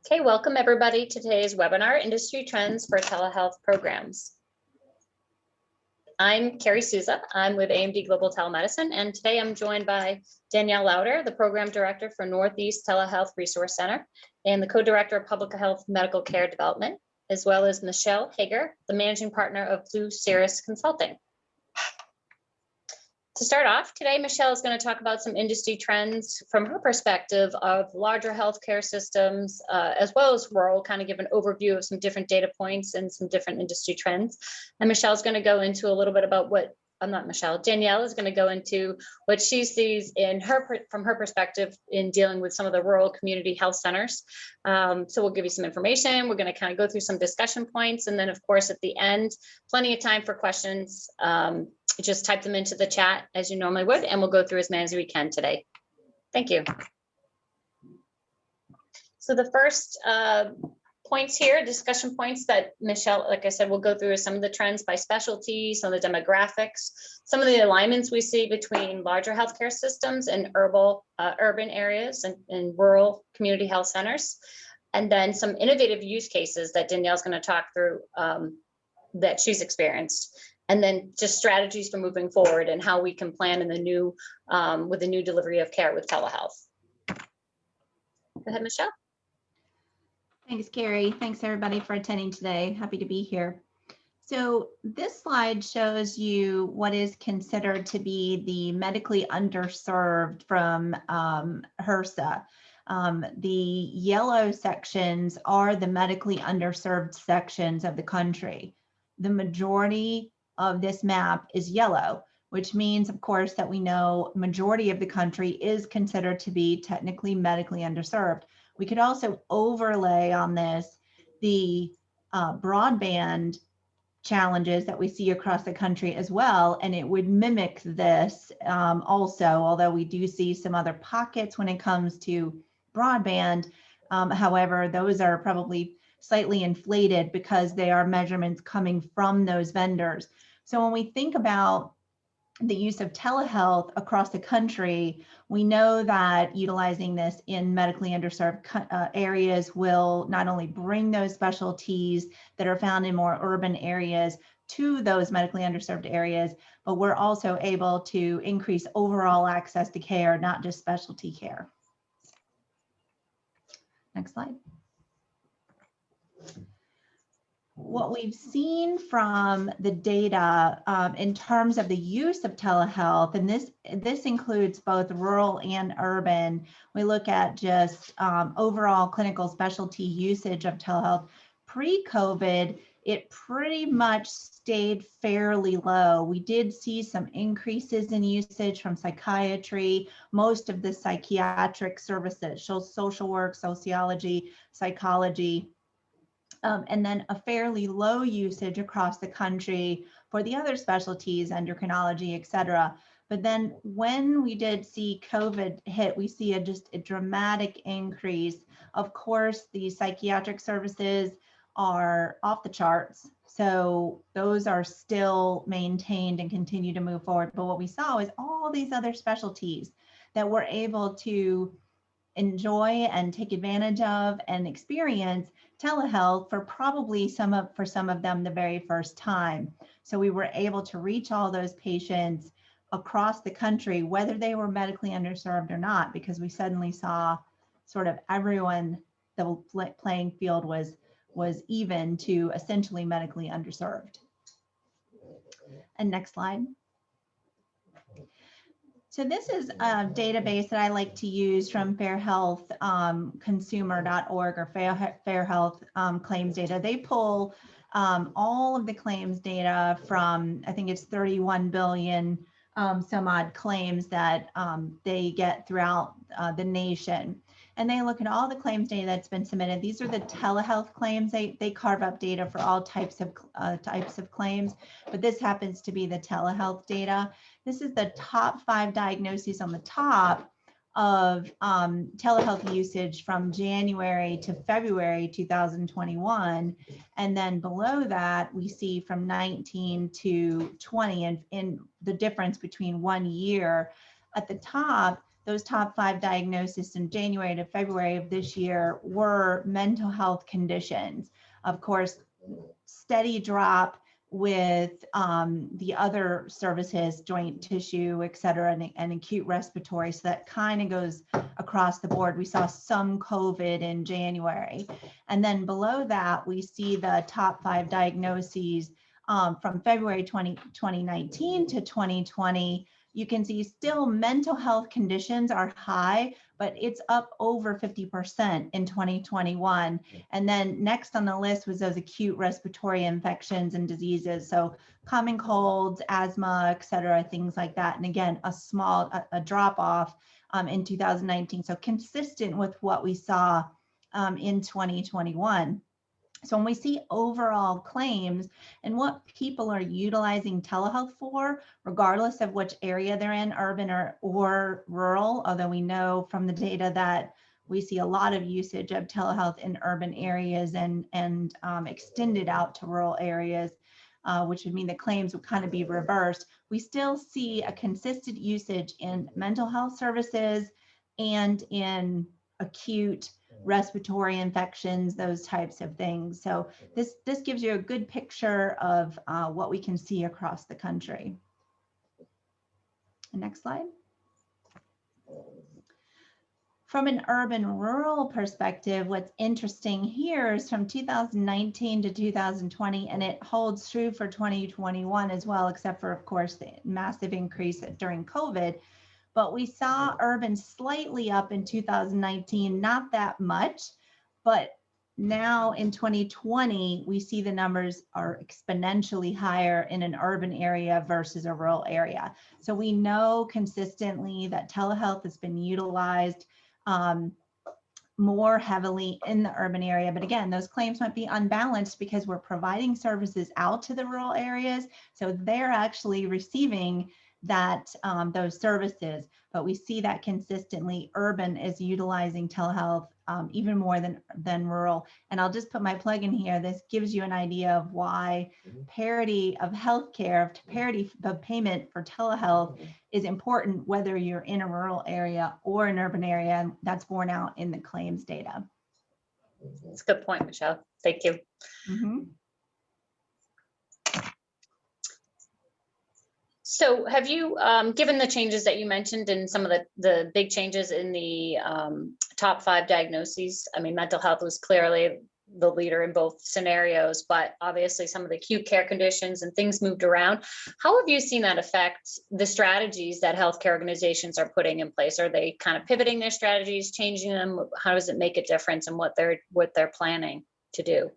Okay, welcome everybody to today's webinar, Industry Trends for Telehealth Programs. I'm Carrie Souza. I'm with AMD Global Telemedicine, and today I'm joined by Danielle Louder, the Program Director for Northeast Telehealth Resource Center, and the Co-Director of Public Health Medical Care Development, as well as Michelle Hager, the Managing Partner of Blue Cirrus Consulting. To start off, today Michelle is going to talk about some industry trends from her perspective of larger healthcare systems, as well as rural, kind of give an overview of some different data points and some different industry trends. And Michelle's going to go into a little bit about Danielle is going to go into what she sees from her perspective in dealing with some of the rural community health centers. So we'll give you some information. We're going to kind of go through some discussion points. And then of course, at the end, plenty of time for questions. Just type them into the chat as you normally would, and we'll go through as many as we can today. Thank you. So the first points here, discussion points that Michelle, like I said, we'll go through some of the trends by specialty, some of the demographics, some of the alignments we see between larger healthcare systems and urban areas and rural community health centers, and then some innovative use cases that Danielle's going to talk through that she's experienced. And then just strategies for moving forward and how we can plan in the new, with the new delivery of care with telehealth. Go ahead, Michelle. Thanks, Carrie. Thanks everybody for attending today. Happy to be here. So this slide shows you what is considered to be the medically underserved from HRSA. The yellow sections are the medically underserved sections of the country. The majority of this map is yellow, which means, of course, that we know majority of the country is considered to be technically medically underserved. We could also overlay on this the broadband challenges that we see across the country as well, and it would mimic this also, although we do see some other pockets when it comes to broadband. However, those are probably slightly inflated because they are measurements coming from those vendors. So when we think about the use of telehealth across the country, we know that utilizing this in medically underserved areas will not only bring those specialties that are found in more urban areas to those medically underserved areas, but we're also able to increase overall access to care, not just specialty care. Next slide. What we've seen from the data in terms of the use of telehealth, and this includes both rural and urban, we look at just overall clinical specialty usage of telehealth. Pre-COVID, it pretty much stayed fairly low. We did see some increases in usage from psychiatry, most of the psychiatric services, social work, sociology, psychology, and then a fairly low usage across the country for the other specialties, endocrinology, et cetera. But then when we did see COVID hit, we see just a dramatic increase. Of course, the psychiatric services are off the charts. So those are still maintained and continue to move forward. But what we saw is all these other specialties that we're able to enjoy and take advantage of and experience telehealth for probably some of them the very first time. So we were able to reach all those patients across the country, whether they were medically underserved or not, because we suddenly saw sort of everyone, the playing field was even to essentially medically underserved. And next slide. So this is a database that I like to use from fairhealthconsumer.org or Fairhealth claims data. They pull all of the claims data from, I think it's 31 billion some odd claims that they get throughout the nation. And they look at all the claims data that's been submitted. These are the telehealth claims. They carve up data for all types of claims, but this happens to be the telehealth data. This is the top 5 diagnoses on the top of telehealth usage from January to February 2021. And then below that, we see from 19 to 20 and in the difference between 1 year. At the top, those top 5 diagnoses in January to February of this year were mental health conditions. Of course, steady drop with the other services, joint tissue, et cetera, and acute respiratory. So that kind of goes across the board. We saw some COVID in January. And then below that, we see the top 5 diagnoses from February 2019 to 2020. You can see still mental health conditions are high, but it's up over 50% in 2021. And then next on the list was those acute respiratory infections and diseases. So common colds, asthma, et cetera, things like that. And again, a drop off in 2019. So consistent with what we saw in 2021. So when we see overall claims and what people are utilizing telehealth for, regardless of which area they're in, urban or rural, although we know from the data that we see a lot of usage of telehealth in urban areas and extended out to rural areas, which would mean the claims would kind of be reversed. We still see a consistent usage in mental health services and in acute respiratory infections, those types of things. So this gives you a good picture of what we can see across the country. Next slide. From an urban-rural perspective, what's interesting here is from 2019 to 2020, and it holds true for 2021 as well, except for, of course, the massive increase during COVID. But we saw urban slightly up in 2019, not that much, but now in 2020, we see the numbers are exponentially higher in an urban area versus a rural area. So we know consistently that telehealth has been utilized more heavily in the urban area. But again, those claims might be unbalanced because we're providing services out to the rural areas. So they're actually receiving that those services, but we see that consistently urban is utilizing telehealth even more than rural. And I'll just put my plug in here. This gives you an idea of why parity of healthcare, parity of payment for telehealth is important, whether you're in a rural area or an urban area. And that's borne out in the claims data. That's a good point, Michelle. Thank you. Mm-hmm. So have you, given the changes that you mentioned and some of the big changes in the top 5 diagnoses, I mean, mental health was clearly the leader in both scenarios, but obviously some of the acute care conditions and things moved around. How have you seen that affect the strategies that healthcare organizations are putting in place? Are they kind of pivoting their strategies, changing them? How does it make a difference in what they're planning to do?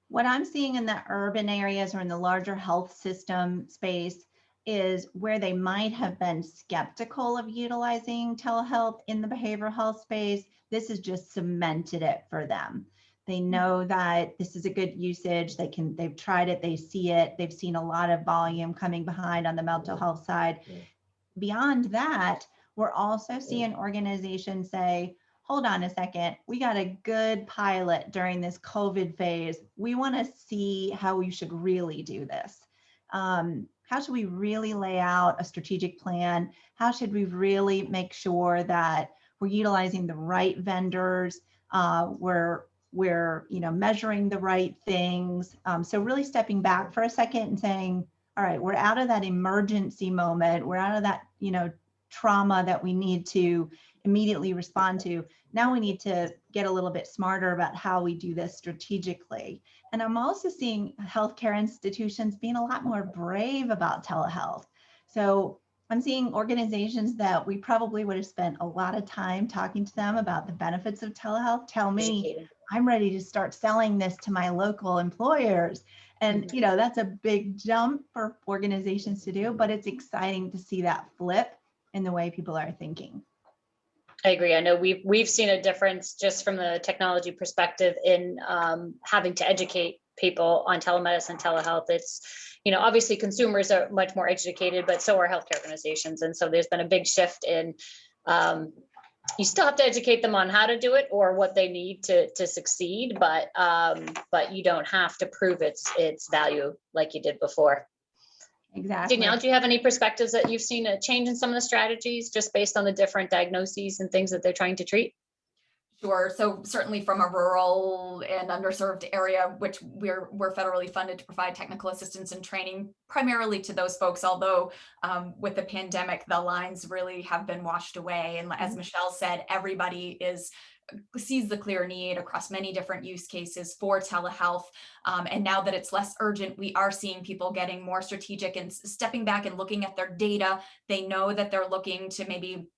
What I'm seeing in the urban areas or in the larger health system space is where they might have been skeptical of utilizing telehealth in the behavioral health space. This has just cemented it for them. They know that this is a good usage. They've tried it, they see it. They've seen a lot of volume coming behind on the mental health side. Beyond that, we're also seeing organizations say, hold on a second, we got a good pilot during this COVID phase. We want to see how we should really do this. How should we really lay out a strategic plan? How should we really make sure that we're utilizing the right vendors? We're measuring the right things. So really stepping back for a second and saying, all right, we're out of that emergency moment. We're out of that, trauma that we need to immediately respond to. Now we need to get a little bit smarter about how we do this strategically. And I'm also seeing healthcare institutions being a lot more brave about telehealth. So I'm seeing organizations that we probably would have spent a lot of time talking to them about the benefits of telehealth tell me, I'm ready to start selling this to my local employers. And that's a big jump for organizations to do, but it's exciting to see that flip in the way people are thinking. I agree. I know we've seen a difference just from the technology perspective in having to educate people on telemedicine, telehealth. It's, obviously consumers are much more educated, but so are healthcare organizations. And so there's been a big shift in, you still have to educate them on how to do it or what they need to succeed, but you don't have to prove its value like you did before. Exactly. Danielle, do you have any perspectives that you've seen a change in some of the strategies just based on the different diagnoses and things that they're trying to treat? Sure. So certainly from a rural and underserved area, which we're federally funded to provide technical assistance and training primarily to those folks, although with the pandemic, the lines really have been washed away. And as Michelle said, everybody sees the clear need across many different use cases for telehealth. And now that it's less urgent, we are seeing people getting more strategic and stepping back and looking at their data. They know that they're looking to maybe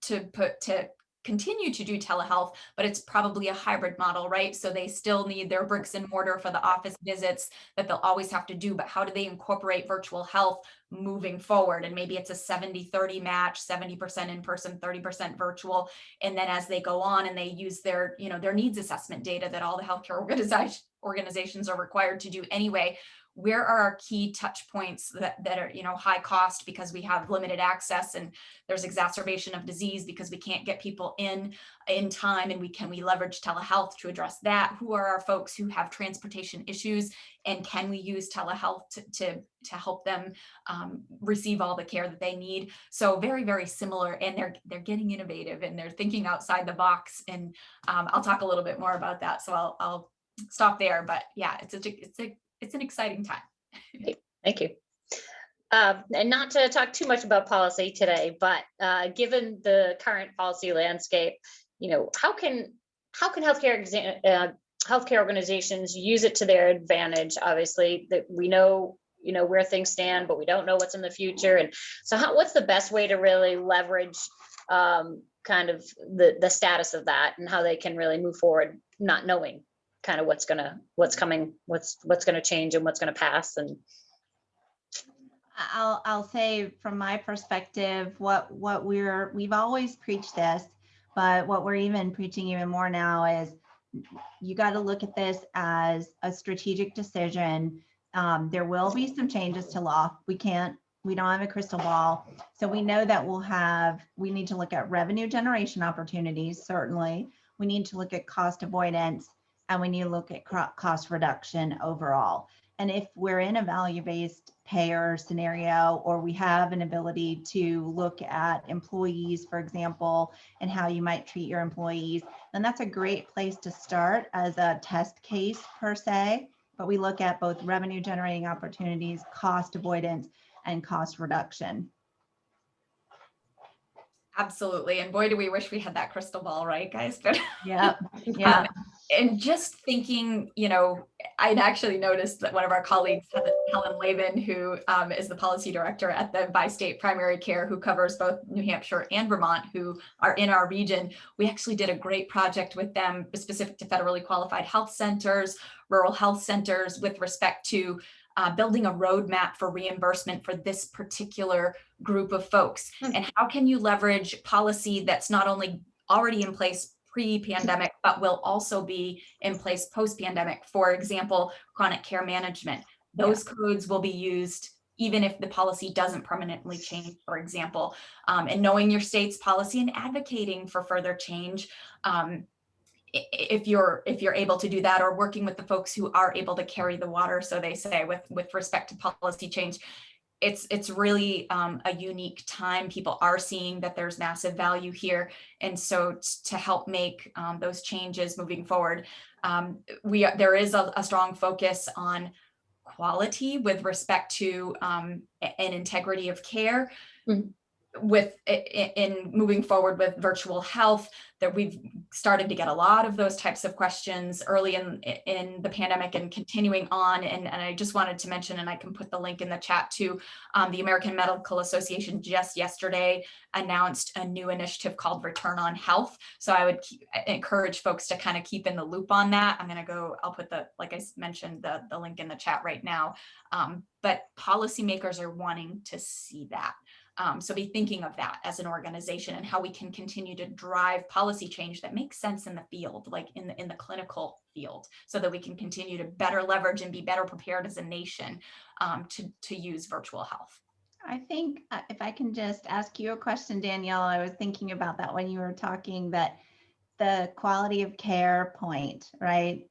to continue to do telehealth, but it's probably a hybrid model, right? So they still need their bricks and mortar for the office visits that they'll always have to do, but how do they incorporate virtual health moving forward? And maybe it's a 70-30 match, 70% in person, 30% virtual. And then as they go on and they use their needs assessment data that all the healthcare organizations are required to do anyway, where are our key touch points that are, high cost because we have limited access and there's exacerbation of disease because we can't get people in time, and we leverage telehealth to address that? Who are our folks who have transportation issues, and can we use telehealth to help them receive all the care that they need? So very, very similar, and they're getting innovative and they're thinking outside the box. And I'll talk a little bit more about that. So I'll stop there. But yeah, it's an exciting time. Thank you. And not to talk too much about policy today, but given the current policy landscape, how can healthcare organizations use it to their advantage? Obviously, that we know where things stand, but we don't know what's in the future. And so, what's the best way to really leverage kind of the status of that and how they can really move forward, not knowing kind of what's coming, what's going to change and what's going to pass? And I'll say from my perspective, we've always preached this, but what we're even preaching even more now is you got to look at this as a strategic decision. There will be some changes to law. We don't have a crystal ball. So we know that we need to look at revenue generation opportunities. Certainly we need to look at cost avoidance, and we need to look at cost reduction overall. And if we're in a value-based payer scenario, or we have an ability to look at employees, for example, and how you might treat your employees, then that's a great place to start as a test case per se. But we look at both revenue generating opportunities, cost avoidance, and cost reduction. Absolutely. And boy, do we wish we had that crystal ball, right, guys? But yeah. And just thinking, I'd actually noticed that one of our colleagues, Helen Lavin, who is the policy director at the Bi-State Primary Care, who covers both New Hampshire and Vermont, who are in our region. We actually did a great project with them specific to federally qualified health centers, rural health centers, with respect to building a roadmap for reimbursement for this particular group of folks. And how can you leverage policy that's not only already in place pre-pandemic, but will also be in place post-pandemic? For example, chronic care management. Those codes will be used even if the policy doesn't permanently change, for example. And knowing your state's policy and advocating for further change, if you're able to do that, or working with the folks who are able to carry the water, so they say, with respect to policy change. It's really a unique time. People are seeing that there's massive value here. And so to help make those changes moving forward, there is a strong focus on quality with respect to an integrity of care. In moving forward with virtual health, that we've started to get a lot of those types of questions early in the pandemic and continuing on. And I just wanted to mention, and I can put the link in the chat too, the American Medical Association just yesterday announced a new initiative called Return on Health. So I would encourage folks to kind of keep in the loop on that. I'll put like I mentioned, the link in the chat right now. But policymakers are wanting to see that. So be thinking of that as an organization and how we can continue to drive policy change that makes sense in the field, like in the clinical field, so that we can continue to better leverage and be better prepared as a nation to use virtual health. I think if I can just ask you a question, Danielle, I was thinking about that when you were talking, that the quality of care point, right?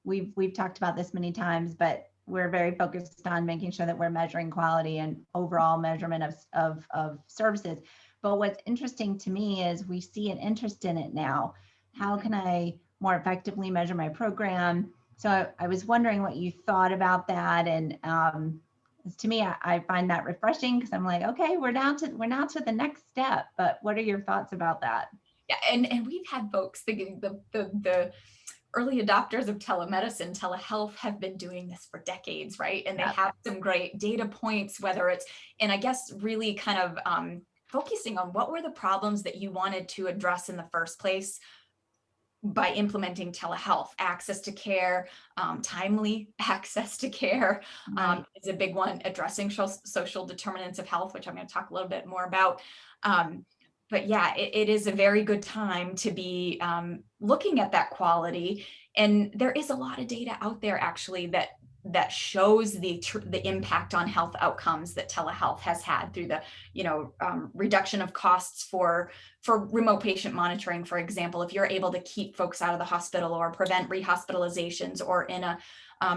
We've talked about this many times, but we're very focused on making sure that we're measuring quality and overall measurement of services. But what's interesting to me is we see an interest in it now. How can I more effectively measure my program? So I was wondering what you thought about that. And to me, I find that refreshing because I'm like, okay, we're now to the next step. But what are your thoughts about that? Yeah, and we've had folks thinking the early adopters of telemedicine, telehealth have been doing this for decades, right? And they have some great data points, whether it's, and I guess really kind of focusing on what were the problems that you wanted to address in the first place by implementing telehealth. Access to care, timely access to care is a big one. Addressing social determinants of health, which I'm going to talk a little bit more about. But yeah, it is a very good time to be looking at that quality. And there is a lot of data out there actually that shows the impact on health outcomes that telehealth has had through the reduction of costs for remote patient monitoring. For example, if you're able to keep folks out of the hospital or prevent rehospitalizations, or in a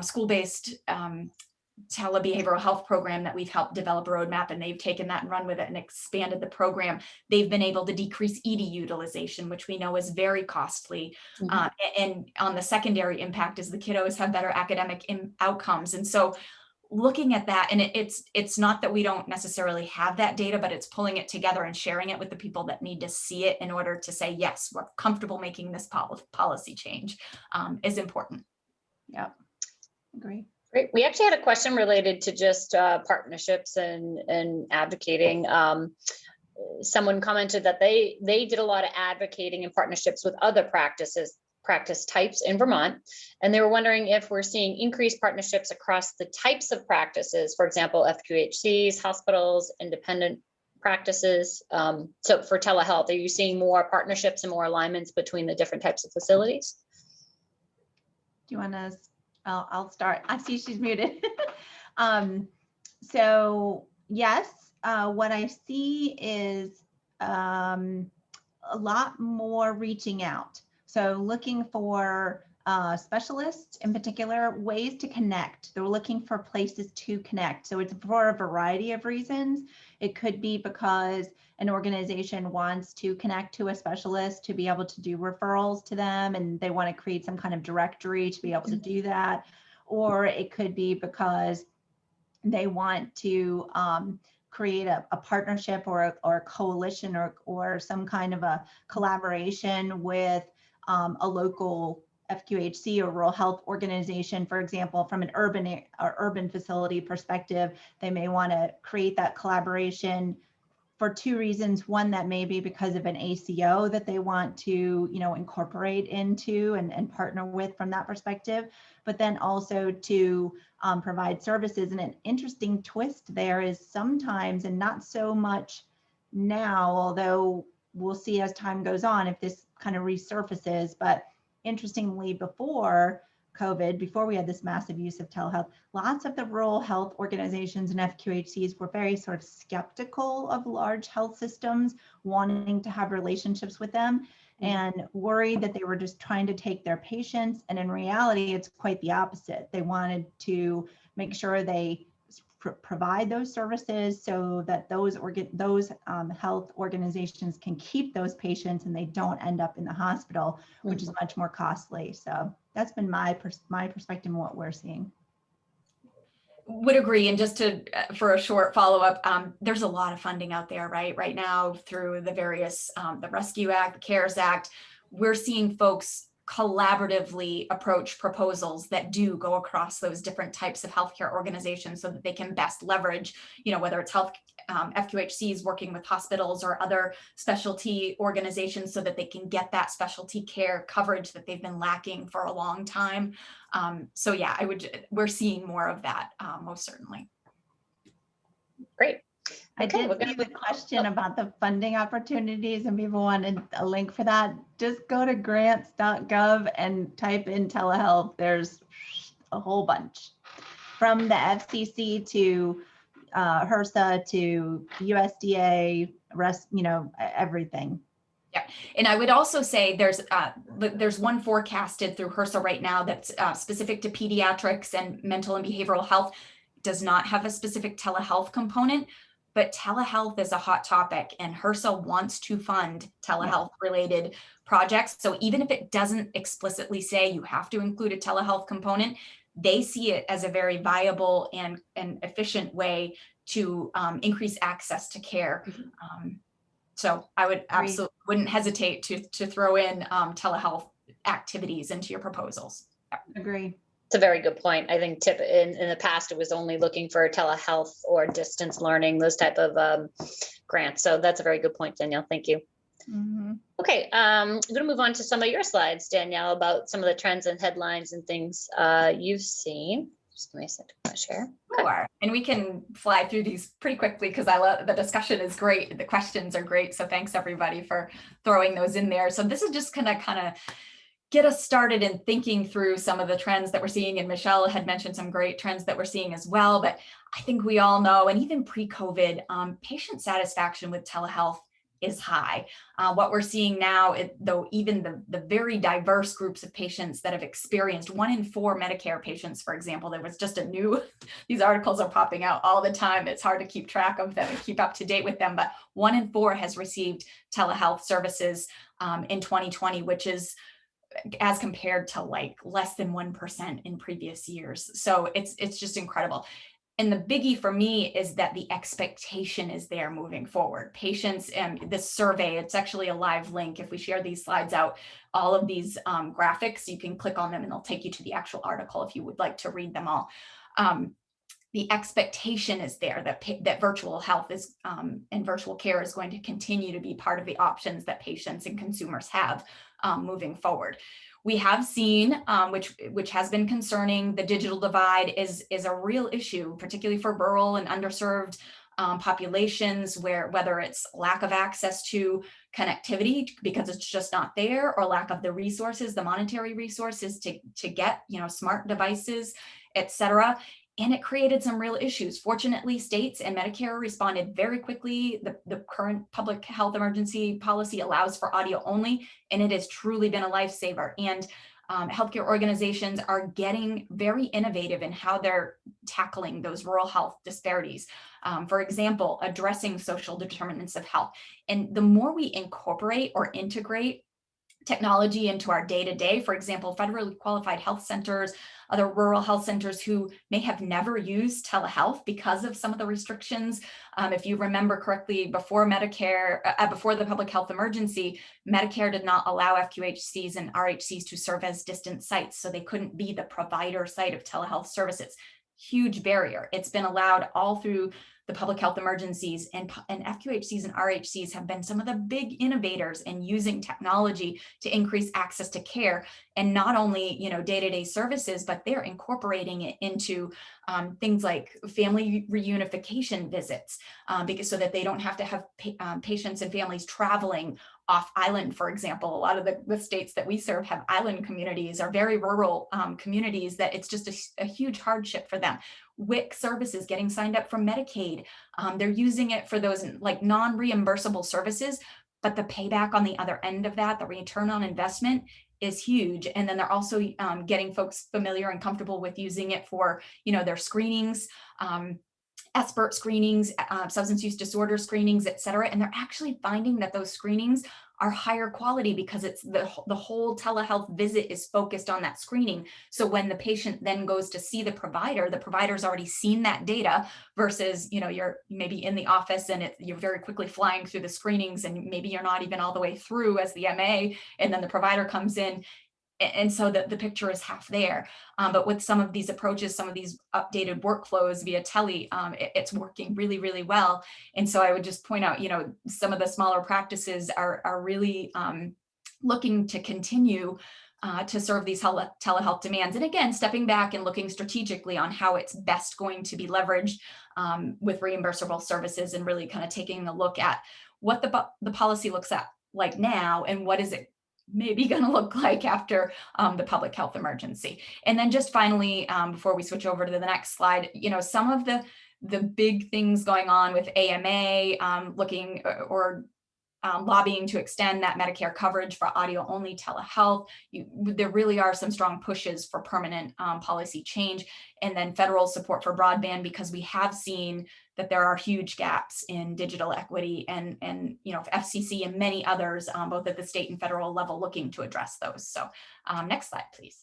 school-based telebehavioral health program that we've helped develop a roadmap, and they've taken that and run with it and expanded the program. They've been able to decrease ED utilization, which we know is very costly. And on the secondary impact is the kiddos have better academic outcomes. And so looking at that, and it's not that we don't necessarily have that data, but it's pulling it together and sharing it with the people that need to see it in order to say, yes, we're comfortable making this policy change is important. Yeah, agree. Great. We actually had a question related to just partnerships and advocating. Someone commented that they did a lot of advocating and partnerships with other practice types in Vermont. And they were wondering if we're seeing increased partnerships across the types of practices, for example, FQHCs, hospitals, independent practices. So for telehealth, are you seeing more partnerships and more alignments between the different types of facilities? Do you want to? I'll start. I see she's muted. So yes, what I see is a lot more reaching out. So looking for specialists, in particular, ways to connect. They're looking for places to connect. So it's for a variety of reasons. It could be because an organization wants to connect to a specialist to be able to do referrals to them, and they want to create some kind of directory to be able to do that. Or it could be because they want to create a partnership or a coalition or some kind of a collaboration with a local FQHC or rural health organization. For example, from an urban facility perspective, they may want to create that collaboration for two reasons. One, that may be because of an ACO that they want to, incorporate into and partner with from that perspective, but then also to provide services. And an interesting twist there is sometimes, and not so much now, although we'll see as time goes on if this kind of resurfaces, but interestingly, before COVID, before we had this massive use of telehealth, lots of the rural health organizations and FQHCs were very sort of skeptical of large health systems, wanting to have relationships with them, and worried that they were just trying to take their patients. And in reality, it's quite the opposite. They wanted to make sure they provide those services so that those health organizations can keep those patients and they don't end up in the hospital, which is much more costly. So that's been my perspective on what we're seeing. Would agree. And just for a short follow-up, there's a lot of funding out there, right now through the various, the Rescue Act, the CARES Act. We're seeing folks collaboratively approach proposals that do go across those different types of healthcare organizations so that they can best leverage, whether it's FQHCs working with hospitals or other specialty organizations so that they can get that specialty care coverage that they've been lacking for a long time. So yeah, we're seeing more of that, most certainly. Great. I did see the question about the funding opportunities, and people wanted a link for that. Just go to grants.gov and type in telehealth. There's a whole bunch, from the FCC to HRSA to USDA, everything. Yeah, and I would also say there's one forecasted through HRSA right now that's specific to pediatrics and mental and behavioral health. It does not have a specific telehealth component, but telehealth is a hot topic, and HRSA wants to fund telehealth related projects. So even if it doesn't explicitly say you have to include a telehealth component, they see it as a very viable and efficient way to increase access to care. So I would absolutely wouldn't hesitate to throw in telehealth activities into your proposals. Agreed. It's a very good point. I think in the past, it was only looking for telehealth or distance learning, those type of grants. So that's a very good point, Danielle. Thank you. Mm-hmm. Okay, I'm going to move on to some of your slides, Danielle, about some of the trends and headlines and things you've seen. Just give me a second to share. Sure. And we can fly through these pretty quickly because I love the discussion is great. The questions are great. So thanks everybody for throwing those in there. So this is just kind of get us started in thinking through some of the trends that we're seeing. And Michelle had mentioned some great trends that we're seeing as well. But I think we all know, and even pre-COVID, patient satisfaction with telehealth is high. What we're seeing now, though, even the very diverse groups of patients that have experienced 1 in 4 Medicare patients, for example, there was just these articles are popping out all the time. It's hard to keep track of them and keep up to date with them, but 1 in 4 has received telehealth services in 2020, which is as compared to like less than 1% in previous years. So it's just incredible. And the biggie for me is that the expectation is there moving forward. Patients, and this survey, it's actually a live link. If we share these slides out, all of these graphics, you can click on them and they'll take you to the actual article if you would like to read them all. The expectation is there that virtual health is and virtual care is going to continue to be part of the options that patients and consumers have moving forward. We have seen, which has been concerning, the digital divide is a real issue, particularly for rural and underserved populations, whether it's lack of access to connectivity because it's just not there, or lack of the resources, the monetary resources to get, smart devices, et cetera. And it created some real issues. Fortunately, states and Medicare responded very quickly. The current public health emergency policy allows for audio only, and it has truly been a lifesaver. And healthcare organizations are getting very innovative in how they're tackling those rural health disparities. For example, addressing social determinants of health. And the more we incorporate or integrate technology into our day-to-day, for example, federally qualified health centers, other rural health centers who may have never used telehealth because of some of the restrictions. If you remember correctly, before Medicare, before the public health emergency, Medicare did not allow FQHCs and RHCs to serve as distant sites, so they couldn't be the provider site of telehealth services. Huge barrier. It's been allowed all through the public health emergencies, and FQHCs and RHCs have been some of the big innovators in using technology to increase access to care, and not only day-to-day services, but they're incorporating it into things like family reunification visits, because so that they don't have to have patients and families traveling off island. For example, a lot of the states that we serve have island communities, or very rural communities that it's just a huge hardship for them. WIC services, getting signed up for Medicaid. They're using it for those like non-reimbursable services, but the payback on the other end of that, the return on investment, is huge. And then they're also getting folks familiar and comfortable with using it for, their screenings, expert screenings, substance use disorder screenings, et cetera. And they're actually finding that those screenings are higher quality because it's the whole telehealth visit is focused on that screening. So when the patient then goes to see the provider's already seen that data versus, you're maybe in the office and you're very quickly flying through the screenings, and maybe you're not even all the way through as the MA, and then the provider comes in. And so the picture is half there. But with some of these approaches, some of these updated workflows via tele, it's working really, really well. And so I would just point out, some of the smaller practices are really looking to continue to serve these telehealth demands. And again, stepping back and looking strategically on how it's best going to be leveraged with reimbursable services, and really kind of taking a look at what the policy looks at like now, and what is it maybe going to look like after the public health emergency. And then just finally, before we switch over to the next slide, some of the big things going on with AMA, looking or lobbying to extend that Medicare coverage for audio-only telehealth. There really are some strong pushes for permanent policy change, and then federal support for broadband, because we have seen that there are huge gaps in digital equity, and FCC and many others, both at the state and federal level, looking to address those. So next slide, please.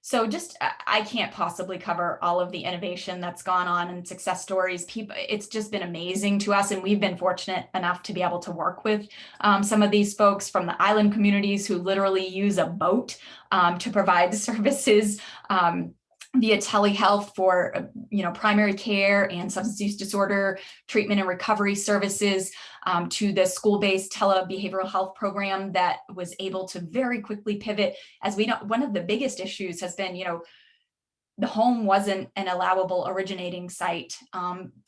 So just, I can't possibly cover all of the innovation that's gone on and success stories. It's just been amazing to us. And we've been fortunate enough to be able to work with some of these folks from the island communities who literally use a boat to provide services via telehealth for primary care and substance use disorder treatment and recovery services, to the school-based behavioral health program that was able to very quickly pivot. As we know, one of the biggest issues has been, the home wasn't an allowable originating site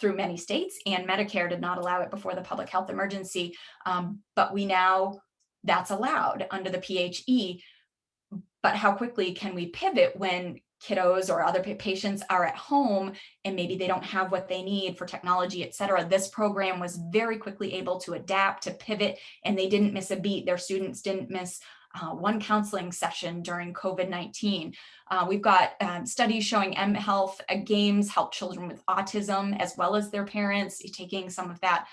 through many states, and Medicare did not allow it before the public health emergency. But that's allowed under the PHE. But how quickly can we pivot when kiddos or other patients are at home and maybe they don't have what they need for technology, et cetera? This program was very quickly able to adapt, to pivot, and they didn't miss a beat. Their students didn't miss one counseling session during COVID-19. We've got studies showing mHealth games help children with autism as well as their parents, taking some of that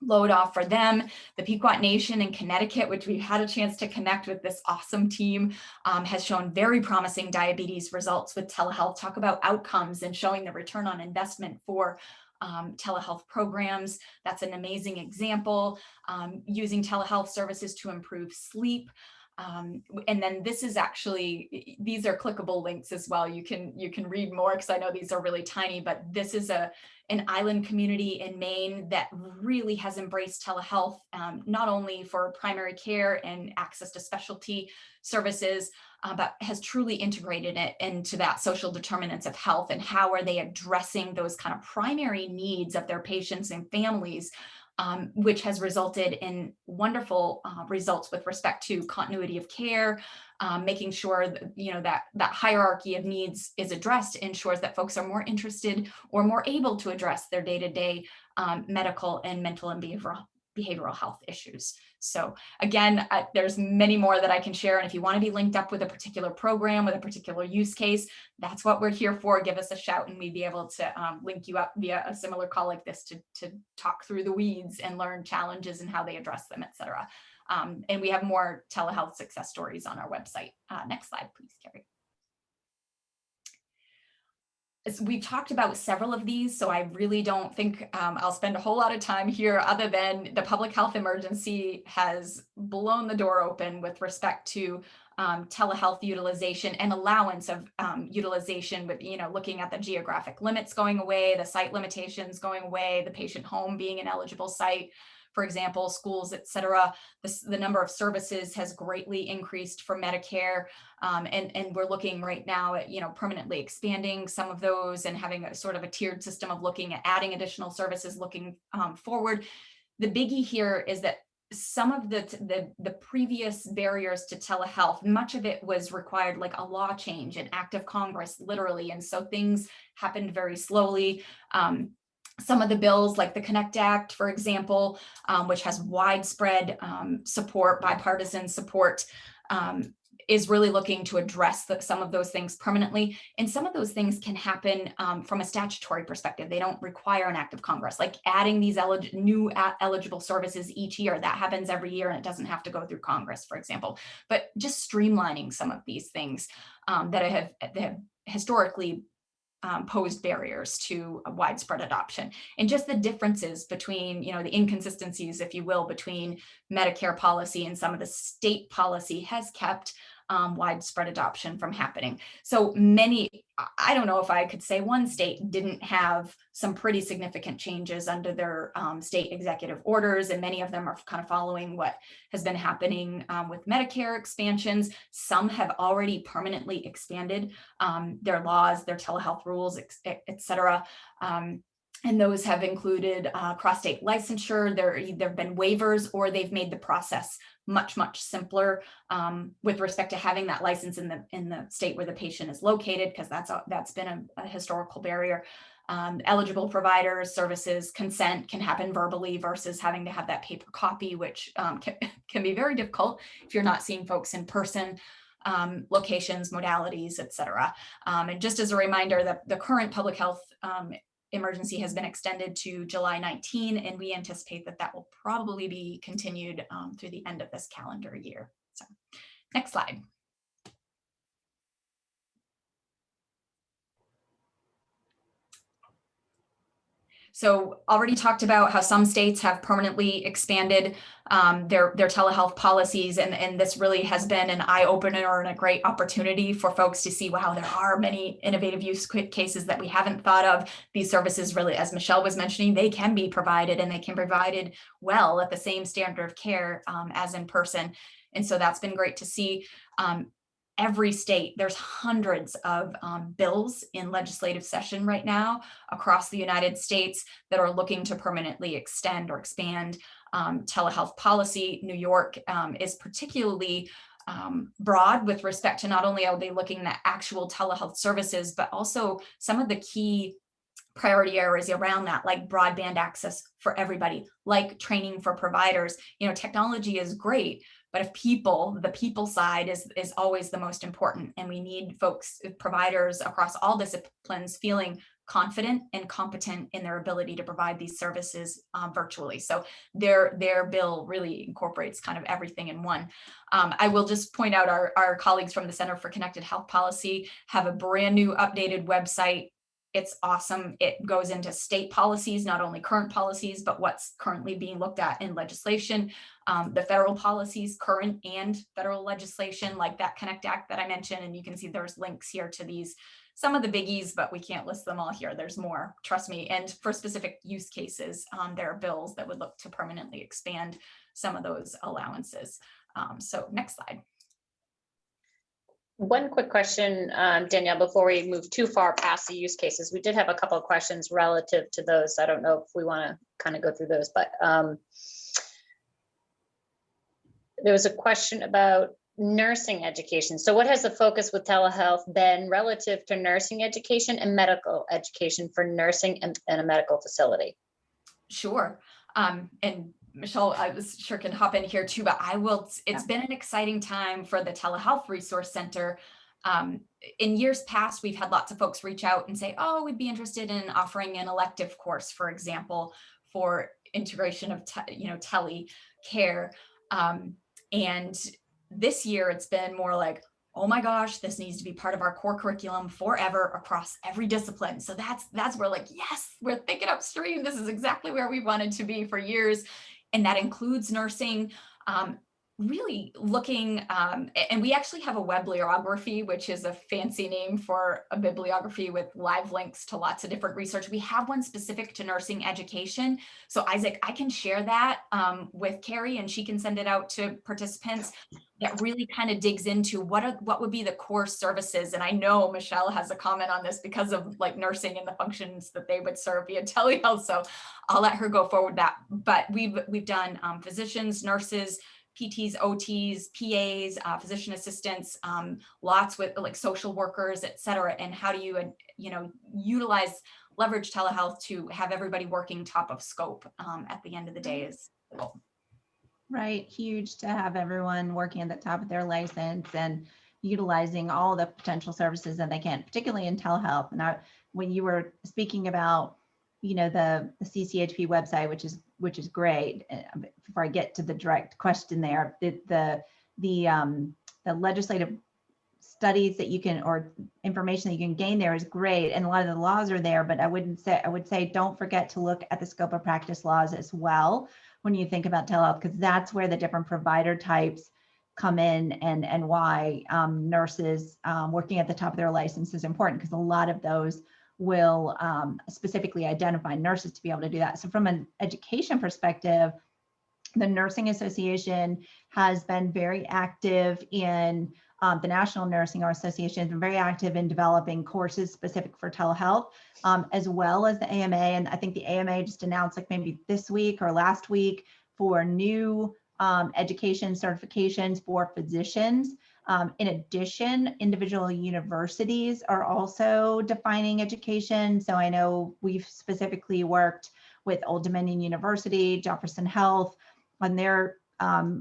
load off for them. The Pequot Nation in Connecticut, which we've had a chance to connect with this awesome team, has shown very promising diabetes results with telehealth. Talk about outcomes and showing the return on investment for telehealth programs. That's an amazing example. Using telehealth services to improve sleep. And then this is actually, these are clickable links as well. You can read more because I know these are really tiny, but this is an island community in Maine that really has embraced telehealth, not only for primary care and access to specialty services, but has truly integrated it into that social determinants of health, and how are they addressing those kind of primary needs of their patients and families, which has resulted in wonderful results with respect to continuity of care, making sure that, that hierarchy of needs is addressed, ensures that folks are more interested or more able to address their day-to-day medical and mental and behavioral health issues. So again, there's many more that I can share. And if you want to be linked up with a particular program, with a particular use case, that's what we're here for. Give us a shout and we'd be able to link you up via a similar call like this to talk through the weeds and learn challenges and how they address them, et cetera. And we have more telehealth success stories on our website. Next slide, please, Carrie. We've talked about several of these, so I really don't think I'll spend a whole lot of time here, other than the public health emergency has blown the door open with respect to telehealth utilization and allowance of utilization, with looking at the geographic limits going away, the site limitations going away, the patient home being an eligible site, for example, schools, et cetera. The number of services has greatly increased for Medicare. And we're looking right now at, permanently expanding some of those and having a sort of a tiered system of looking at adding additional services looking forward. The biggie here is that some of the previous barriers to telehealth, much of it was required like a law change, an act of Congress, literally. And so things happened very slowly. Some of the bills like the Connect Act, for example, which has widespread support, bipartisan support, is really looking to address some of those things permanently. And some of those things can happen from a statutory perspective. They don't require an act of Congress, like adding these new eligible services each year. That happens every year and it doesn't have to go through Congress, for example. But just streamlining some of these things that have historically posed barriers to a widespread adoption, and just the differences between, the inconsistencies, if you will, between Medicare policy and some of the state policy has kept widespread adoption from happening. So many, I don't know if I could say one state didn't have some pretty significant changes under their state executive orders, and many of them are kind of following what has been happening with Medicare expansions. Some have already permanently expanded their laws, their telehealth rules, et cetera. And those have included cross-state licensure. There have been waivers, or they've made the process much, much simpler with respect to having that license in the state where the patient is located, because that's been a historical barrier. Eligible providers, services, consent can happen verbally versus having to have that paper copy, which can be very difficult if you're not seeing folks in person. Locations, modalities, et cetera. And just as a reminder, that the current public health emergency has been extended to July 19, and we anticipate that that will probably be continued through the end of this calendar year. So, next slide. So already talked about how some states have permanently expanded their telehealth policies, and this really has been an eye-opener and a great opportunity for folks to see, wow, there are many innovative use cases that we haven't thought of. These services really, as Michelle was mentioning, they can be provided, and they can be provided well at the same standard of care as in person. And so that's been great to see. Every state, there's hundreds of bills in legislative session right now across the United States that are looking to permanently extend or expand telehealth policy. New York is particularly broad with respect to not only are they looking at actual telehealth services, but also some of the key priority areas around that, like broadband access for everybody, like training for providers. You know, technology is great, but if the people side is always the most important, and we need folks, providers across all disciplines feeling confident and competent in their ability to provide these services virtually. So their bill really incorporates kind of everything in one. I will just point out our colleagues from the Center for Connected Health Policy have a brand new updated website. It's awesome. It goes into state policies, not only current policies, but what's currently being looked at in legislation, the federal policies, current and federal legislation, like that Connect Act that I mentioned. And you can see there's links here to these, some of the biggies, but we can't list them all here. There's more, trust me. And for specific use cases, there are bills that would look to permanently expand some of those allowances. So next slide. One quick question, Danielle, before we move too far past the use cases. We did have a couple of questions relative to those. I don't know if we want to kind of go through those, but there was a question about nursing education. So what has the focus with telehealth been relative to nursing education and medical education for nursing in a medical facility? Sure. And Michelle, I was sure can hop in here too, but it's been an exciting time for the Telehealth Resource Center. In years past, we've had lots of folks reach out and say, oh, we'd be interested in offering an elective course, for example, for integration of tele care. And this year it's been more like, oh my gosh, this needs to be part of our core curriculum forever across every discipline. So that's where, like, yes, we're thinking upstream. This is exactly where we wanted to be for years. And that includes nursing, really looking, and we actually have a bibliography, which is a fancy name for a bibliography with live links to lots of different research. We have one specific to nursing education. So Isaac, I can share that with Carrie, and she can send it out to participants. That really kind of digs into what would be the core services. And I know Michelle has a comment on this because of like nursing and the functions that they would serve via telehealth. So I'll let her go forward that. But we've done physicians, nurses, PTs, OTs, PAs, physician assistants, lots with like social workers, et cetera. And how do you, leverage telehealth to have everybody working top of scope at the end of the day is the goal. Right, huge to have everyone working at the top of their license and utilizing all the potential services that they can, particularly in telehealth. And when you were speaking about, the CCHP website, which is great. Before I get to the direct question there, the legislative studies that you can, or information that you can gain there is great, and a lot of the laws are there. But I would say don't forget to look at the scope of practice laws as well when you think about telehealth, because that's where the different provider types come in, and why nurses working at the top of their license is important, because a lot of those will specifically identify nurses to be able to do that. So from an education perspective, the Nursing Association has been very active in the National Nursing Association has been very active in developing courses specific for telehealth, as well as the AMA. And I think the AMA just announced, like maybe this week or last week, for new education certifications for physicians. In addition, individual universities are also defining education. So I know we've specifically worked with Old Dominion University, Jefferson Health on their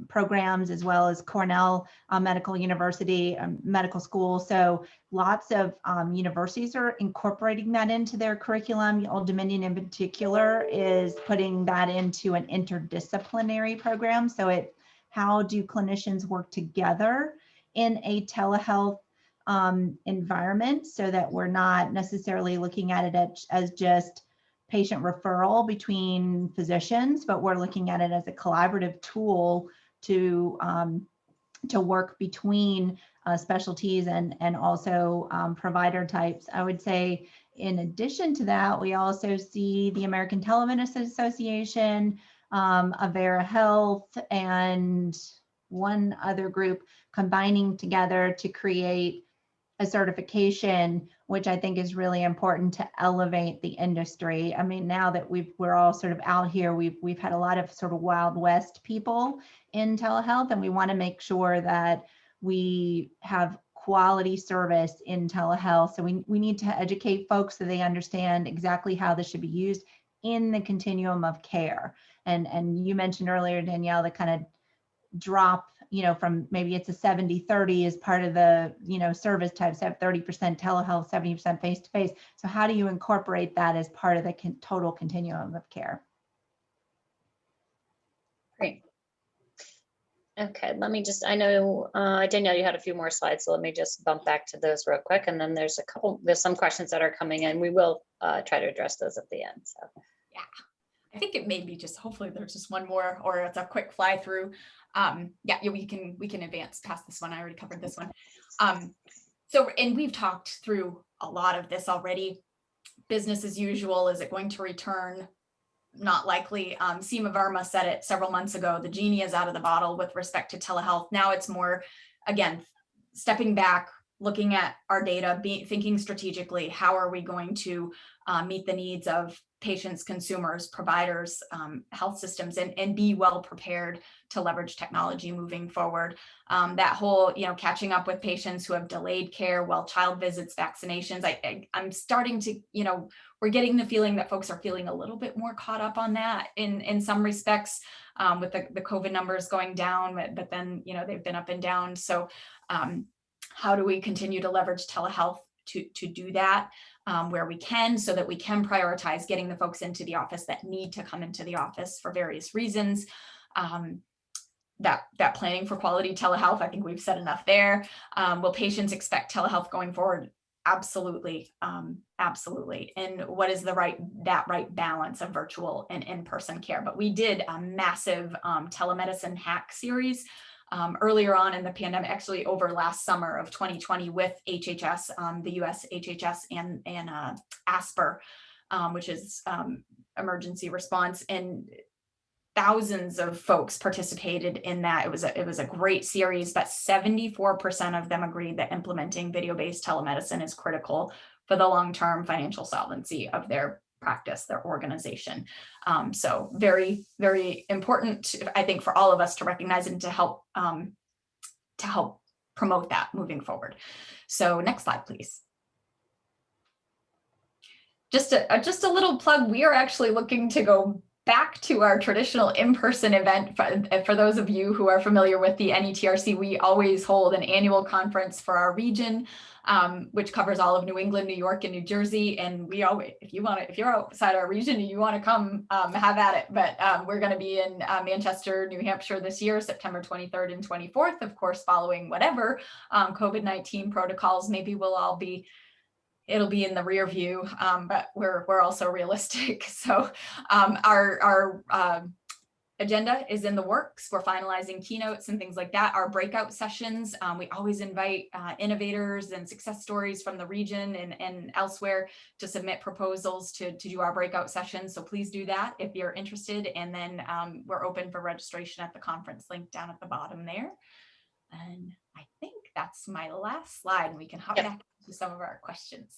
programs, as well as Cornell Medical University, medical school. So lots of universities are incorporating that into their curriculum. Old Dominion in particular is putting that into an interdisciplinary program. So how do clinicians work together in a telehealth environment, so that we're not necessarily looking at it as just patient referral between physicians, but we're looking at it as a collaborative tool to work between specialties and also provider types. I would say, in addition to that, we also see the American Telemedicine Association, Avera Health, and one other group combining together to create a certification, which I think is really important to elevate the industry. I mean, now that we're all sort of out here, we've had a lot of sort of Wild West people in telehealth, and we want to make sure that we have quality service in telehealth. So we need to educate folks so they understand exactly how this should be used in the continuum of care. And you mentioned earlier, Danielle, the kind of drop, from maybe it's a 70-30 as part of the, service types, have 30% telehealth, 70% face-to-face. So how do you incorporate that as part of the total continuum of care? Great. Okay, let me just, I know, Danielle, you had a few more slides, so let me just bump back to those real quick. And then there's some questions that are coming in. We will try to address those at the end. So yeah, I think it may be just, hopefully there's just one more, or it's a quick fly through. Yeah, we can advance past this one. I already covered this one. And we've talked through a lot of this already. Business as usual, is it going to return? Not likely. Seema Verma said it several months ago, the genie is out of the bottle with respect to telehealth. Now it's more, again, stepping back, looking at our data, thinking strategically, how are we going to meet the needs of patients, consumers, providers, health systems, and be well prepared to leverage technology moving forward. That whole, catching up with patients who have delayed care, well, child visits, vaccinations. I'm starting to, we're getting the feeling that folks are feeling a little bit more caught up on that in some respects, with the COVID numbers going down, but then, they've been up and down. So how do we continue to leverage telehealth to do that where we can, so that we can prioritize getting the folks into the office that need to come into the office for various reasons. That planning for quality telehealth, I think we've said enough there. Will patients expect telehealth going forward? Absolutely. Absolutely. And what is that right balance of virtual and in-person care? But we did a massive telemedicine hack series earlier on in the pandemic, actually over last summer of 2020, with HHS, the US HHS and ASPR, which is emergency response, and thousands of folks participated in that. It was a great series, but 74% of them agreed that implementing video-based telemedicine is critical for the long-term financial solvency of their practice, their organization. So very, very important, I think, for all of us to recognize and to help promote that moving forward. So next slide, please. Just a little plug. We are actually looking to go back to our traditional in-person event. For those of you who are familiar with the NETRC, we always hold an annual conference for our region, which covers all of New England, New York, and New Jersey. And we always, if you're outside our region and you want to come, have at it. But we're going to be in Manchester, New Hampshire this year, September 23rd and 24th, of course, following whatever COVID-19 protocols. Maybe it'll be in the rear view, but we're also realistic. So our agenda is in the works. We're finalizing keynotes and things like that. Our breakout sessions, we always invite innovators and success stories from the region and elsewhere to submit proposals to do our breakout sessions. So please do that if you're interested. And then we're open for registration at the conference link down at the bottom there. And I think that's my last slide, and we can hop back to some of our questions.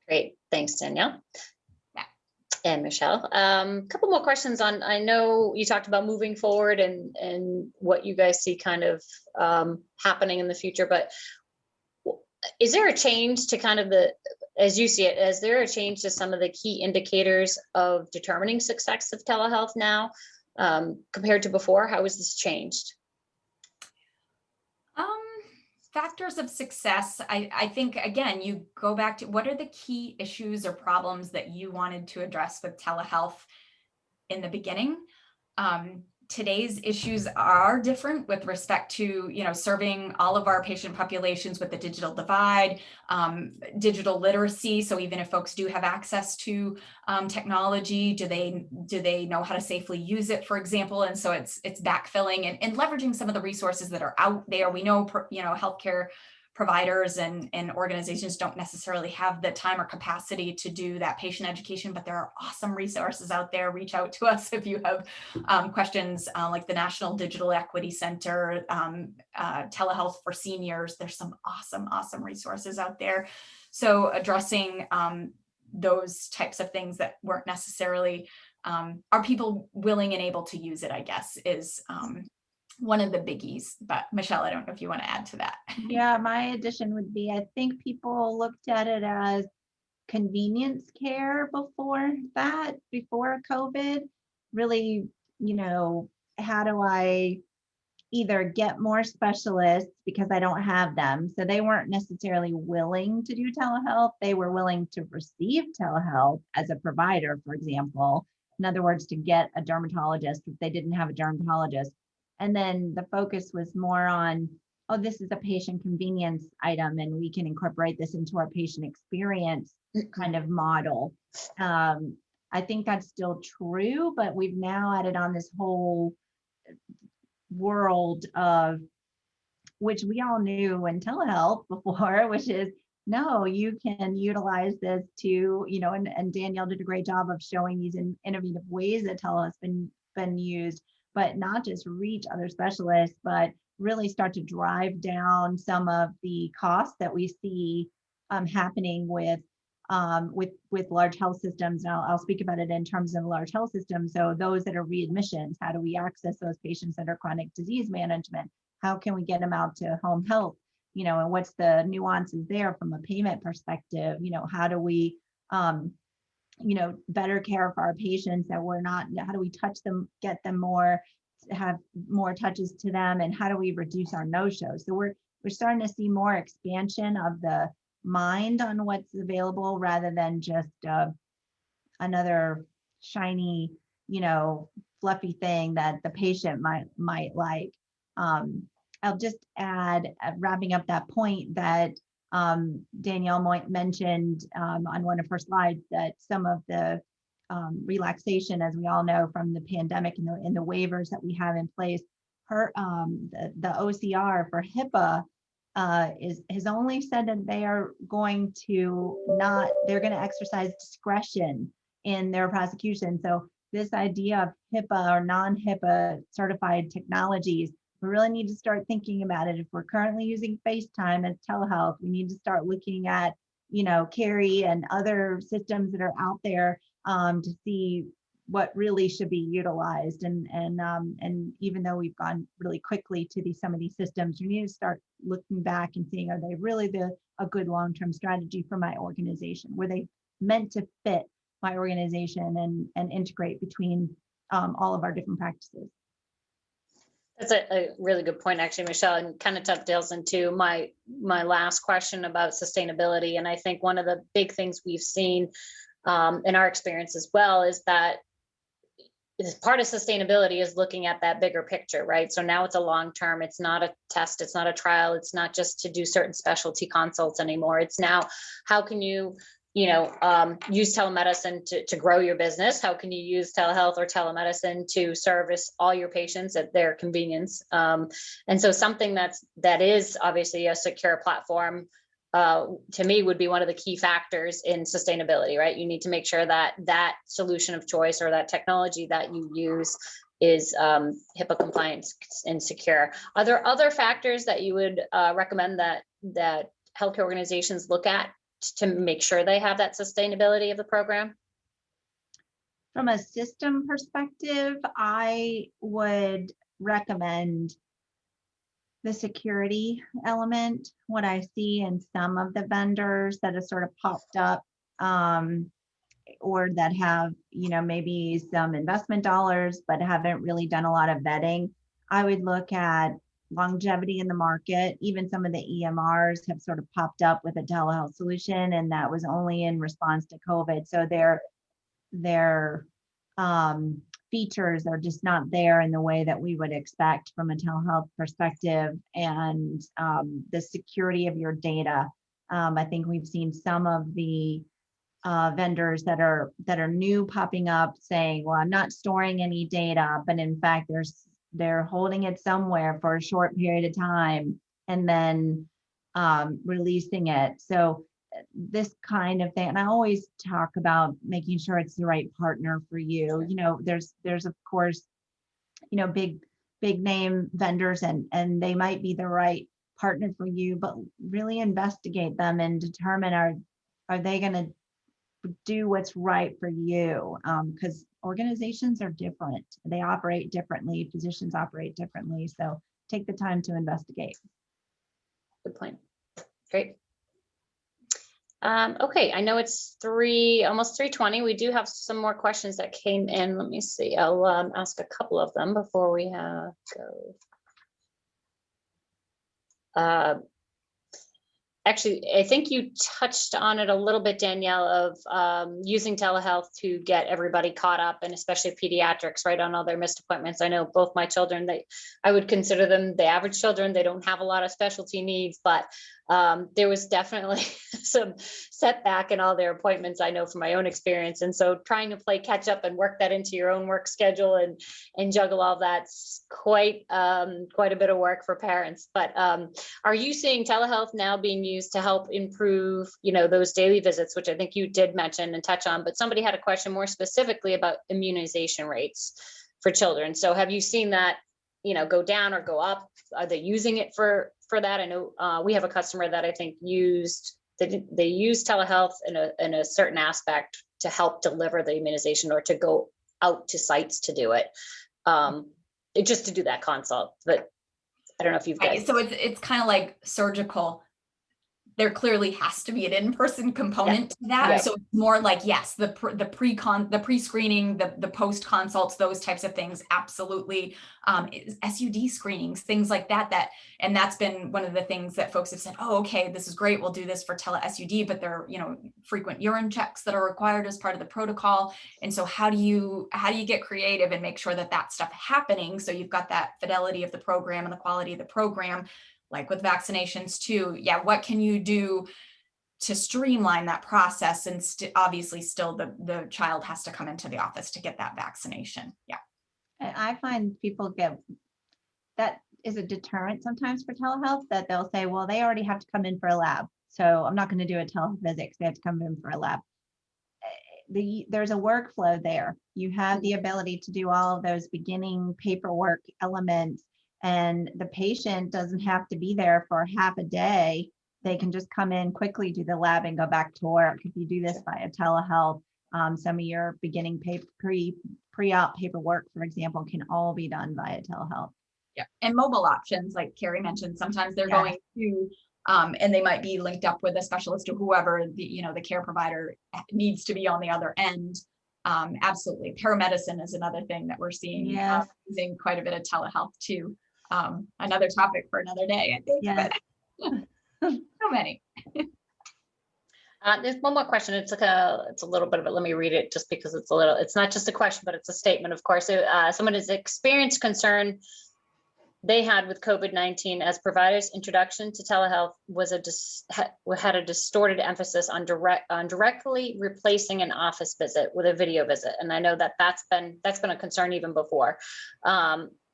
Great, thanks, Danielle. Yeah. and Michelle. Couple more questions on, I know you talked about moving forward and what you guys see kind of happening in the future, but is there a change to kind of as you see it, is there a change to some of the key indicators of determining success of telehealth now compared to before? How has this changed? Factors of success, I think, again, you go back to what are the key issues or problems that you wanted to address with telehealth in the beginning. Today's issues are different with respect to, serving all of our patient populations with the digital divide, digital literacy. So even if folks do have access to technology, do they know how to safely use it, for example? And so it's backfilling and leveraging some of the resources that are out there. We know, healthcare providers and organizations don't necessarily have the time or capacity to do that patient education, but there are awesome resources out there. Reach out to us if you have questions, like the National Digital Equity Center, telehealth for seniors. There's some awesome resources out there. So addressing those types of things that weren't necessarily, are people willing and able to use it, I guess, is one of the biggies. But Michelle, I don't know if you want to add to that. Yeah, my addition would be, I think people looked at it as convenience care before COVID. Really, how do I either get more specialists because I don't have them? So they weren't necessarily willing to do telehealth. They were willing to receive telehealth as a provider, for example. In other words, to get a dermatologist if they didn't have a dermatologist. And then the focus was more on, oh, this is a patient convenience item and we can incorporate this into our patient experience kind of model. I think that's still true, but we've now added on this whole world of, which we all knew in telehealth before, which is, no, you can utilize this to, and Danielle did a great job of showing these innovative ways that telehealth's been used, but not just reach other specialists, but really start to drive down some of the costs that we see happening with large health systems. And I'll speak about it in terms of large health systems. So those that are readmissions, how do we access those patients that are chronic disease management? How can we get them out to home health? And what's the nuances there from a payment perspective? How do we better care for our patients that how do we touch them, get them more, have more touches to them, and how do we reduce our no-shows? So we're starting to see more expansion of the mind on what's available rather than just another shiny, fluffy thing that the patient might like. I'll just add, wrapping up that point, that Danielle mentioned on one of her slides, that some of the relaxation, as we all know from the pandemic and the waivers that we have in place, the OCR for HIPAA has only said that they're going to exercise discretion in their prosecution. So this idea of HIPAA or non-HIPAA certified technologies, we really need to start thinking about it. If we're currently using FaceTime as telehealth, we need to start looking at, Carrie and other systems that are out there to see what really should be utilized. And even though we've gone really quickly to some of these systems, we need to start looking back and seeing, are they really a good long-term strategy for my organization? Were they meant to fit my organization and integrate between all of our different practices? That's a really good point, actually, Michelle, and kind of dovetails into my last question about sustainability. And I think one of the big things we've seen in our experience as well is that part of sustainability is looking at that bigger picture, right? So now it's a long-term, it's not a test, it's not a trial, it's not just to do certain specialty consults anymore. It's now, how can you use telemedicine to grow your business? How can you use telehealth or telemedicine to service all your patients at their convenience? And so something that is obviously a secure platform, to me, would be one of the key factors in sustainability, right? You need to make sure that that solution of choice or that technology that you use is HIPAA compliant and secure. Are there other factors that you would recommend that healthcare organizations look at to make sure they have that sustainability of the program? From a system perspective, I would recommend the security element. What I see in some of the vendors that have sort of popped up, or that have, maybe some investment dollars, but haven't really done a lot of vetting, I would look at longevity in the market. Even some of the EMRs have sort of popped up with a telehealth solution, and that was only in response to COVID. So their features are just not there in the way that we would expect from a telehealth perspective. And the security of your data. I think we've seen some of the vendors that are new popping up saying, well, I'm not storing any data, but in fact, they're holding it somewhere for a short period of time and then releasing it. So this kind of thing, and I always talk about making sure it's the right partner for you. There's of course, big name vendors, and they might be the right partner for you, but really investigate them and determine are they going to do what's right for you, because organizations are different. They operate differently. Physicians operate differently. So take the time to investigate. Good point. Great. Okay, I know it's almost 3:20. We do have some more questions that came in. Let me see. I'll ask a couple of them before we go. Actually, I think you touched on it a little bit, Danielle, of using telehealth to get everybody caught up, and especially pediatrics, right, on all their missed appointments. I know both my children, I would consider them the average children. They don't have a lot of specialty needs, but there was definitely some setback in all their appointments, I know from my own experience. And so trying to play catch up and work that into your own work schedule and juggle all that's quite a bit of work for parents. But are you seeing telehealth now being used to help improve, those daily visits, which I think you did mention and touch on, but somebody had a question more specifically about immunization rates for children. So have you seen that, go down or go up? Are they using it for that? I know we have a customer that I think they use telehealth in a certain aspect to help deliver the immunization or to go out to sites to do it, just to do that consult. But I don't know if you've got. So it's kind of like surgical. There clearly has to be an in-person component to that. Right. So it's more like, yes, the pre-screening, the post consults, those types of things, absolutely. SUD screenings, things like that. And that's been one of the things that folks have said, oh, okay, this is great. We'll do this for tele-SUD, but there are, frequent urine checks that are required as part of the protocol. And so how do you get creative and make sure that stuff happening? So you've got that fidelity of the program and the quality of the program. Like with vaccinations too. Yeah. What can you do to streamline that process? And obviously still the child has to come into the office to get that vaccination. Yeah. I find people that is a deterrent sometimes for telehealth, that they'll say, well, they already have to come in for a lab, so I'm not going to do a telehealth visit because they have to come in for a lab. There's a workflow there. You have the ability to do all of those beginning paperwork elements, and the patient doesn't have to be there for half a day. They can just come in quickly, do the lab, and go back to work. If you do this via telehealth, some of your beginning pre-op paperwork, for example, can all be done via telehealth. Yeah, and mobile options, like Carrie mentioned, sometimes they're going to, and they might be linked up with a specialist or whoever the care provider needs to be on the other end. Absolutely, paramedicine is another thing that we're seeing using quite a bit of telehealth too. Another topic for another day, I think. Yes. But so many. There's one more question. It's a little bit of it. Let me read it just because it's not just a question, but it's a statement, of course. Someone has experienced concern they had with COVID-19 as providers' introduction to telehealth had a distorted emphasis on directly replacing an office visit with a video visit. And I know that's been a concern even before.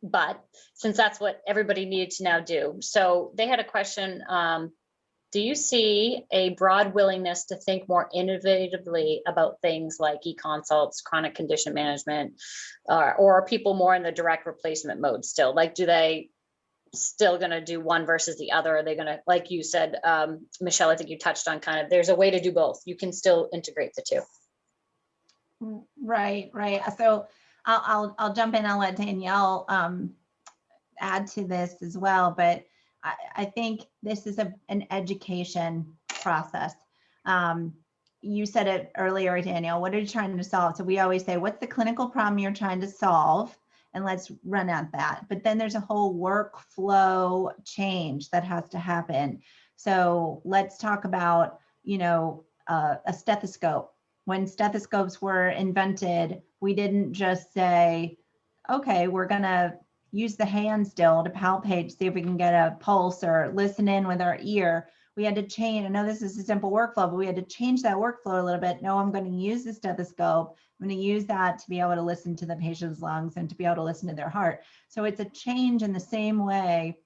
But since that's what everybody needed to now do. So they had a question, do you see a broad willingness to think more innovatively about things like e-consults, chronic condition management, or are people more in the direct replacement mode still? Like, do they still going to do one versus the other? Are they going to, like you said, Michelle, I think you touched on there's a way to do both. You can still integrate the two. Right. So I'll jump in. I'll let Danielle add to this as well. But I think this is an education process. You said it earlier, Danielle. What are you trying to solve? So we always say, what's the clinical problem you're trying to solve? And let's run at that. But then there's a whole workflow change that has to happen. So let's talk about, a stethoscope. When stethoscopes were invented, we didn't just say, okay, we're going to use the hand still to palpate, see if we can get a pulse, or listen in with our ear. We had to change. I know this is a simple workflow, but we had to change that workflow a little bit. No, I'm going to use the stethoscope. I'm going to use that to be able to listen to the patient's lungs and to be able to listen to their heart. So it's a change in the same way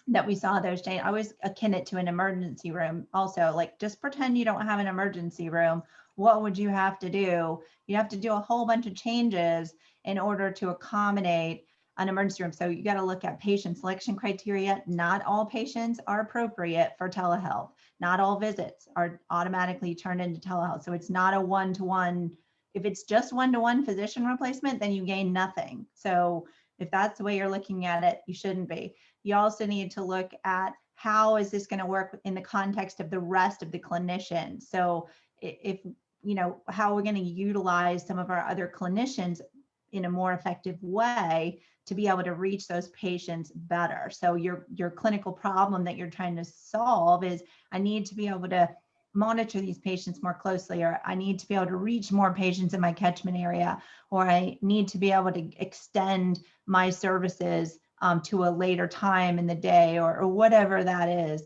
that we saw those change. I always akin it to an emergency room. Also, like, just pretend you don't have an emergency room. What would you have to do? You have to do a whole bunch of changes in order to accommodate an emergency room. So you got to look at patient selection criteria. Not all patients are appropriate for telehealth. Not all visits are automatically turned into telehealth. So it's not a one-to-one. If it's just one-to-one physician replacement, then you gain nothing. So if that's the way you're looking at it, you shouldn't be. You also need to look at how is this going to work in the context of the rest of the clinicians. So if, how we're going to utilize some of our other clinicians in a more effective way to be able to reach those patients better. So your clinical problem that you're trying to solve is, I need to be able to monitor these patients more closely, or I need to be able to reach more patients in my catchment area, or I need to be able to extend my services to a later time in the day, or whatever that is.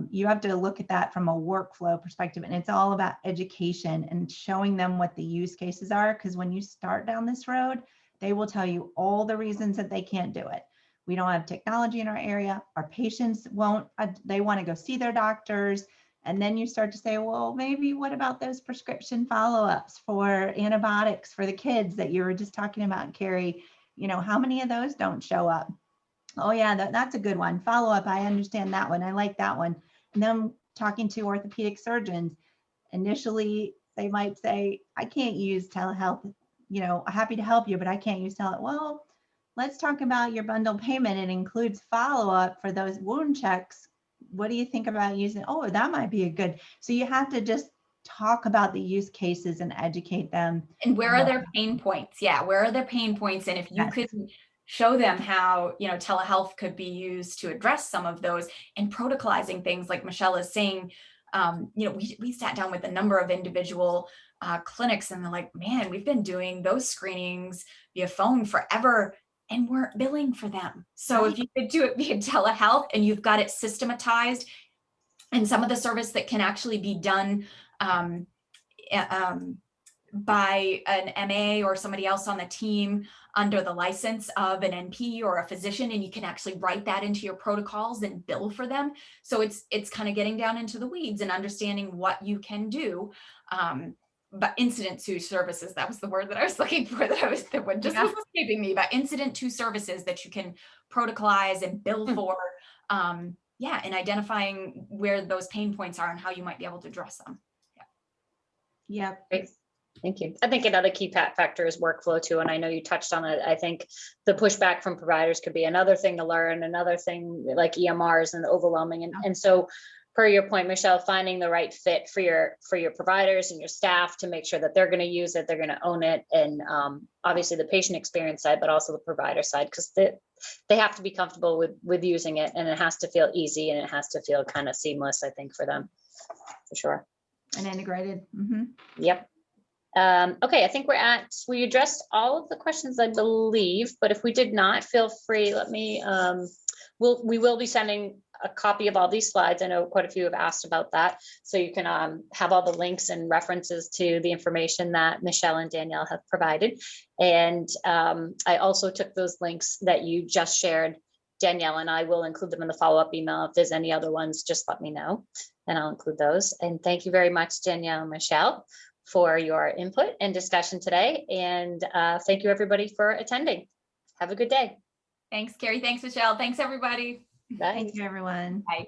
You have to look at that from a workflow perspective, and it's all about education and showing them what the use cases are. Because when you start down this road, they will tell you all the reasons that they can't do it. We don't have technology in our area. Our patients won't, they want to go see their doctors. And then you start to say, well, maybe what about those prescription follow-ups for antibiotics for the kids that you were just talking about, Carrie? How many of those don't show up? Oh yeah, that's a good one. Follow-up, I understand that one. I like that one. And then talking to orthopedic surgeons, initially they might say, I can't use telehealth, happy to help you, but I can't use telehealth. Well, let's talk about your bundle payment. It includes follow-up for those wound checks. What do you think about using? Oh, that might be a good. So you have to just talk about the use cases and educate them. And where are their pain points? Yeah, where are their pain points? And if you could show them how, telehealth could be used to address some of those, and protocolizing things like Michelle is saying, we sat down with a number of individual clinics, and they're like, man, we've been doing those screenings via phone forever, and we're billing for them. So if you could do it via telehealth, and you've got it systematized, and some of the service that can actually be done by an MA or somebody else on the team under the license of an NP or a physician, and you can actually write that into your protocols and bill for them. So it's kind of getting down into the weeds and understanding what you can do. But incident to services, that was the word that I was looking for, was escaping me, but incident to services that you can protocolize and bill for. And identifying where those pain points are and how you might be able to address them. Yeah. Great. Thank you. I think another key factor is workflow too. And I know you touched on it. I think the pushback from providers could be another thing to learn, another thing like EMRs and overwhelming. And so per your point, Michelle, finding the right fit for your providers and your staff to make sure that they're going to use it, they're going to own it. And obviously the patient experience side, but also the provider side, because they have to be comfortable with using it, and it has to feel easy, and it has to feel kind of seamless, I think, for them, for sure. And integrated. Mm-hmm. Yep. Okay, I think we addressed all of the questions, I believe, but if we did not, feel free, let me, we will be sending a copy of all these slides. I know quite a few have asked about that. So you can have all the links and references to the information that Michelle and Danielle have provided. And I also took those links that you just shared, Danielle, and I will include them in the follow-up email. If there's any other ones, just let me know and I'll include those. And thank you very much, Danielle and Michelle, for your input and discussion today. And thank you everybody for attending. Have a good day. Thanks, Carrie. Thanks, Michelle. Thanks, everybody. Bye. Thank you, everyone. Bye.